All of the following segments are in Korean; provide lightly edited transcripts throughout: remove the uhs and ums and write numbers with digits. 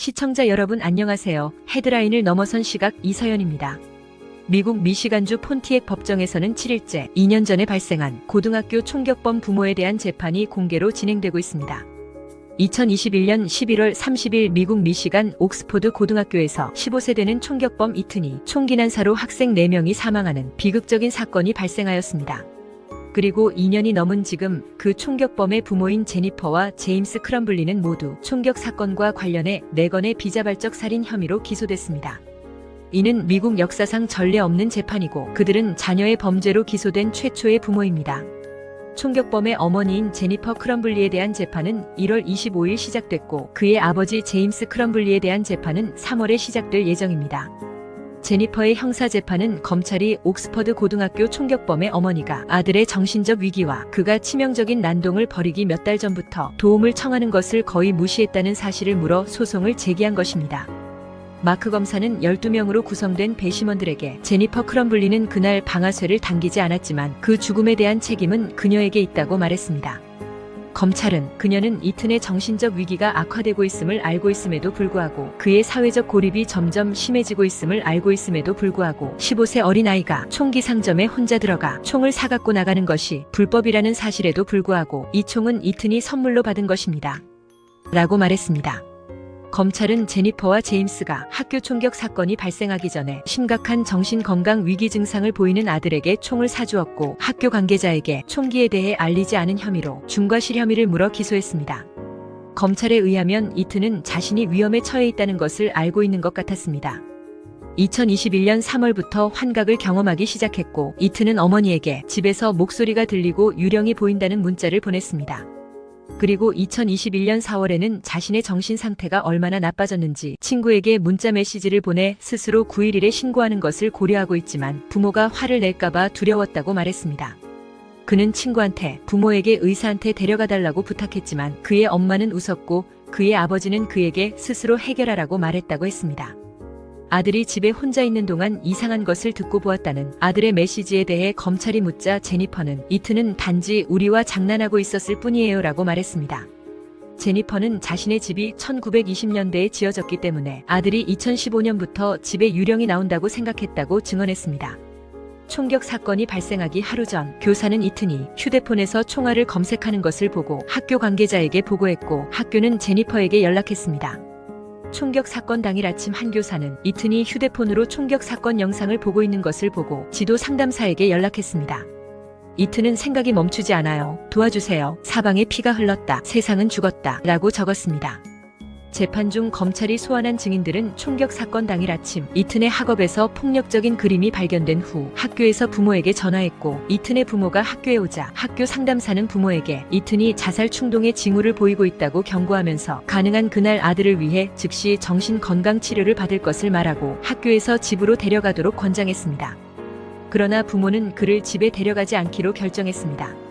시청자 여러분 안녕하세요. 헤드라인을 넘어선 시각 이서연입니다. 미국 미시간주 폰티액 법정에서는 7일째 2년 전에 발생한 고등학교 총격범 부모에 대한 재판이 공개로 진행되고 있습니다. 2021년 11월 30일 미국 미시간 옥스포드 고등학교에서 15세 되는 총격범 이튼이 총기 난사로 학생 4명이 사망하는 비극적인 사건이 발생하였습니다. 그리고 2년이 넘은 지금 그 총격범의 부모인 제니퍼와 제임스 크럼블리는 모두 총격 사건과 관련해 4건의 비자발적 살인 혐의로 기소됐습니다. 이는 미국 역사상 전례 없는 재판이고 그들은 자녀의 범죄로 기소된 최초의 부모입니다. 총격범의 어머니인 제니퍼 크럼블리에 대한 재판은 1월 25일 시작됐고 그의 아버지 제임스 크럼블리에 대한 재판은 3월에 시작될 예정입니다. 제니퍼의 형사재판은 검찰이 옥스퍼드 고등학교 총격범의 어머니가 아들의 정신적 위기와 그가 치명적인 난동을 벌이기 몇 달 전부터 도움을 청하는 것을 거의 무시했다는 사실을 물어 소송을 제기한 것입니다. 마크 검사는 12명으로 구성된 배심원들에게 제니퍼 크럼블리는 그날 방아쇠를 당기지 않았지만 그 죽음에 대한 책임은 그녀에게 있다고 말했습니다. 검찰은 그녀는 이튼의 정신적 위기가 악화되고 있음을 알고 있음에도 불구하고 그의 사회적 고립이 점점 심해지고 있음을 알고 있음에도 불구하고 15세 어린아이가 총기 상점에 혼자 들어가 총을 사갖고 나가는 것이 불법이라는 사실에도 불구하고 이 총은 이튼이 선물로 받은 것입니다. 라고 말했습니다. 검찰은 제니퍼와 제임스가 학교 총격 사건이 발생하기 전에 심각한 정신건강 위기 증상을 보이는 아들에게 총을 사주었고 학교 관계자에게 총기에 대해 알리지 않은 혐의로 중과실 혐의를 물어 기소했습니다. 검찰에 의하면 이튼은 자신이 위험에 처해 있다는 것을 알고 있는 것 같았습니다. 2021년 3월부터 환각을 경험하기 시작했고 이튼은 어머니에게 집에서 목소리가 들리고 유령이 보인다는 문자를 보냈습니다. 그리고 2021년 4월에는 자신의 정신 상태가 얼마나 나빠졌는지 친구에게 문자 메시지를 보내 스스로 911에 신고하는 것을 고려하고 있지만 부모가 화를 낼까봐 두려웠다고 말했습니다. 그는 친구한테 부모에게 의사한테 데려가 달라고 부탁했지만 그의 엄마는 웃었고 그의 아버지는 그에게 스스로 해결하라고 말했다고 했습니다. 아들이 집에 혼자 있는 동안 이상한 것을 듣고 보았다는 아들의 메시지에 대해 검찰이 묻자 제니퍼는 이튼은 단지 우리와 장난하고 있었을 뿐이에요 라고 말했습니다. 제니퍼는 자신의 집이 1920년대에 지어졌기 때문에 아들이 2015년부터 집에 유령이 나온다고 생각했다고 증언했습니다. 총격 사건이 발생하기 하루 전 교사는 이튼이 휴대폰에서 총알을 검색하는 것을 보고 학교 관계자에게 보고했고 학교는 제니퍼에게 연락했습니다. 총격 사건 당일 아침 한 교사는 이튼이 휴대폰으로 총격 사건 영상을 보고 있는 것을 보고 지도 상담사에게 연락했습니다. 이튼은 생각이 멈추지 않아요. 도와주세요. 사방에 피가 흘렀다. 세상은 죽었다. 라고 적었습니다. 재판 중 검찰이 소환한 증인들은 총격 사건 당일 아침 이튼의 학업에서 폭력적인 그림이 발견된 후 학교에서 부모에게 전화했고 이튼의 부모가 학교에 오자 학교 상담사는 부모에게 이튼이 자살 충동의 징후를 보이고 있다고 경고하면서 가능한 그날 아들을 위해 즉시 정신건강치료를 받을 것을 말하고 학교에서 집으로 데려가도록 권장했습니다. 그러나 부모는 그를 집에 데려가지 않기로 결정했습니다.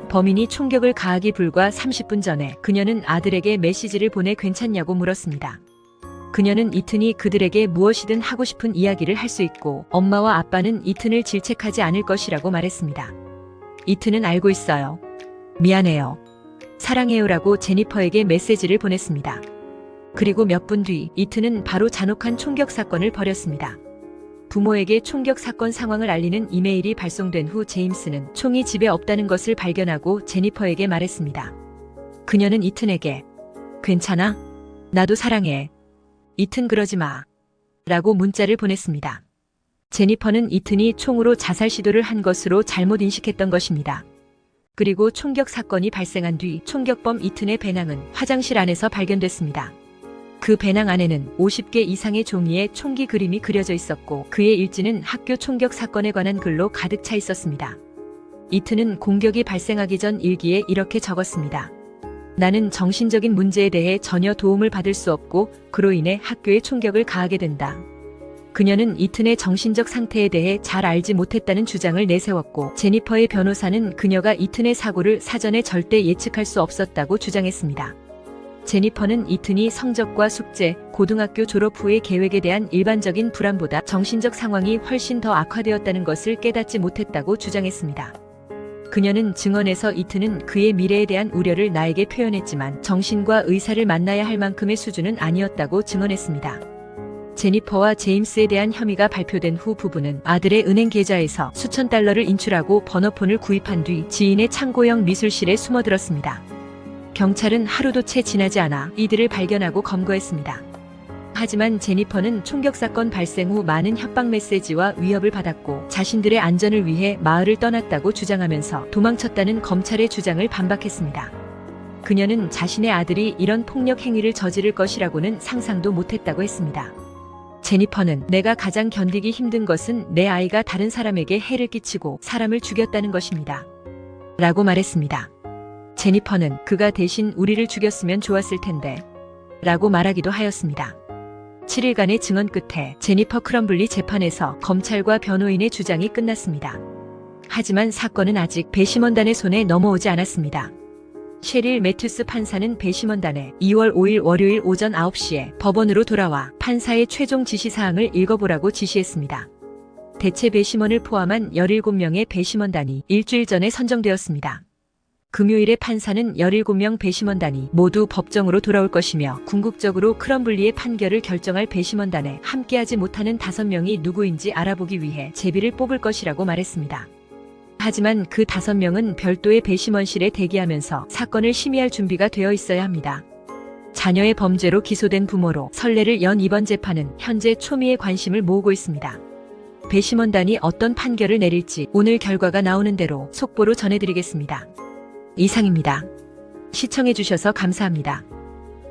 범인이 총격을 가하기 불과 30분 전에 그녀는 아들에게 메시지를 보내 괜찮냐고 물었습니다. 그녀는 이튼이 그들에게 무엇이든 하고 싶은 이야기를 할 수 있고 엄마와 아빠는 이튼을 질책하지 않을 것이라고 말했습니다. 이튼은 알고 있어요. 미안해요. 사랑해요라고 제니퍼에게 메시지를 보냈습니다. 그리고 몇 분 뒤 이튼은 바로 잔혹한 총격 사건을 벌였습니다. 부모에게 총격 사건 상황을 알리는 이메일이 발송된 후 제임스는 총이 집에 없다는 것을 발견하고 제니퍼에게 말했습니다. 그녀는 이튼에게 괜찮아? 나도 사랑해. 이튼 그러지 마. 라고 문자를 보냈습니다. 제니퍼는 이튼이 총으로 자살 시도를 한 것으로 잘못 인식했던 것입니다. 그리고 총격 사건이 발생한 뒤 총격범 이튼의 배낭은 화장실 안에서 발견됐습니다. 그 배낭 안에는 50개 이상의 종이에 총기 그림이 그려져 있었고 그의 일지는 학교 총격 사건에 관한 글로 가득 차 있었습니다. 이튼은 공격이 발생하기 전 일기에 이렇게 적었습니다. 나는 정신적인 문제에 대해 전혀 도움을 받을 수 없고 그로 인해 학교에 총격을 가하게 된다. 그녀는 이튼의 정신적 상태에 대해 잘 알지 못했다는 주장을 내세웠고 제니퍼의 변호사는 그녀가 이튼의 사고를 사전에 절대 예측할 수 없었다고 주장했습니다. 제니퍼는 이튼이 성적과 숙제, 고등학교 졸업 후의 계획에 대한 일반적인 불안보다 정신적 상황이 훨씬 더 악화되었다는 것을 깨닫지 못했다고 주장했습니다. 그녀는 증언에서 이트는 그의 미래에 대한 우려를 나에게 표현했지만 정신과 의사를 만나야 할 만큼의 수준은 아니었다고 증언했습니다. 제니퍼와 제임스에 대한 혐의가 발표된 후 부부는 아들의 은행 계좌에서 수천 달러를 인출하고 번호폰을 구입한 뒤 지인의 창고형 미술실에 숨어들었습니다. 경찰은 하루도 채 지나지 않아 이들을 발견하고 검거했습니다. 하지만 제니퍼는 총격 사건 발생 후 많은 협박 메시지와 위협을 받았고 자신들의 안전을 위해 마을을 떠났다고 주장하면서 도망쳤다는 검찰의 주장을 반박했습니다. 그녀는 자신의 아들이 이런 폭력 행위를 저지를 것이라고는 상상도 못했다고 했습니다. 제니퍼는 내가 가장 견디기 힘든 것은 내 아이가 다른 사람에게 해를 끼치고 사람을 죽였다는 것입니다. 라고 말했습니다. 제니퍼는 그가 대신 우리를 죽였으면 좋았을 텐데 라고 말하기도 하였습니다. 7일간의 증언 끝에 제니퍼 크럼블리 재판에서 검찰과 변호인의 주장이 끝났습니다. 하지만 사건은 아직 배심원단의 손에 넘어오지 않았습니다. 셰릴 매튜스 판사는 배심원단에 2월 5일 월요일 오전 9시에 법원으로 돌아와 판사의 최종 지시사항을 읽어보라고 지시했습니다. 대체 배심원을 포함한 17명의 배심원단이 일주일 전에 선정되었습니다. 금요일에 판사는 17명 배심원단이 모두 법정으로 돌아올 것이며 궁극적으로 크럼블리의 판결을 결정할 배심원단에 함께하지 못하는 5명이 누구인지 알아보기 위해 제비를 뽑을 것이라고 말했습니다. 하지만 그 5명은 별도의 배심원실에 대기하면서 사건을 심의할 준비가 되어 있어야 합니다. 자녀의 범죄로 기소된 부모로 선례를 연 이번 재판은 현재 초미의 관심을 모으고 있습니다. 배심원단이 어떤 판결을 내릴지 오늘 결과가 나오는 대로 속보로 전해드리겠습니다. 이상입니다. 시청해주셔서 감사합니다.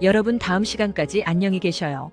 여러분 다음 시간까지 안녕히 계셔요.